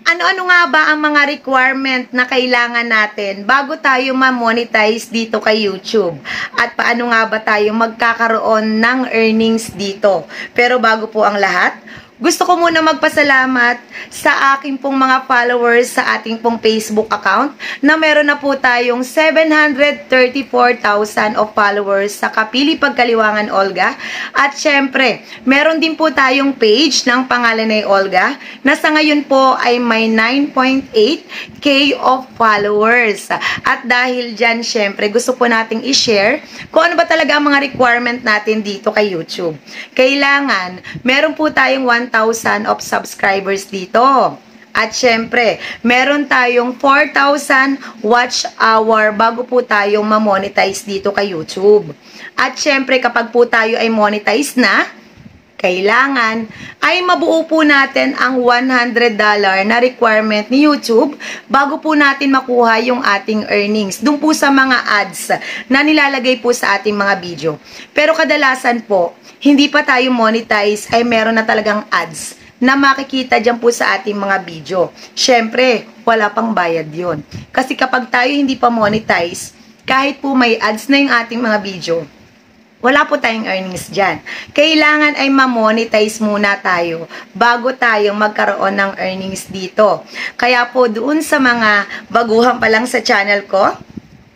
Ano-ano nga ba ang mga requirement na kailangan natin bago tayo ma-monetize dito kay YouTube? At paano nga ba tayo magkakaroon ng earnings dito? Pero bago po ang lahat, gusto ko muna magpasalamat sa aking pong mga followers sa ating pong Facebook account na meron na po tayong 734,000 of followers sa Kapili Pagkaliwangan Olga. At syempre, meron din po tayong page ng pangalan ay Olga na sa ngayon po ay may 9.8k of followers. At dahil dyan, syempre, gusto po nating i-share kung ano ba talaga ang mga requirement natin dito kay YouTube. Kailangan, meron po tayong 1,000 of subscribers dito. At syempre, meron tayong 4,000 watch hour bago po tayong ma-monetize dito kay YouTube. At syempre, kapag po tayo ay monetize na, kailangan ay mabuo po natin ang $100 na requirement ni YouTube bago po natin makuha yung ating earnings. Doon po sa mga ads na nilalagay po sa ating mga video. Pero kadalasan po, hindi pa tayo monetize ay meron na talagang ads na makikita dyan po sa ating mga video. Syempre, wala pang bayad yon. Kasi kapag tayo hindi pa monetize, kahit po may ads na yung ating mga video, wala po tayong earnings dyan. Kailangan ay ma-monetize muna tayo bago tayo magkaroon ng earnings dito. Kaya po doon sa mga baguhan pa lang sa channel ko,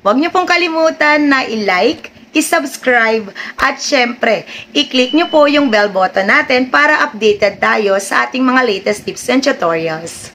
huwag niyo pong kalimutan na i-like, i-subscribe, at syempre, i-click nyo po yung bell button natin para updated tayo sa ating mga latest tips and tutorials.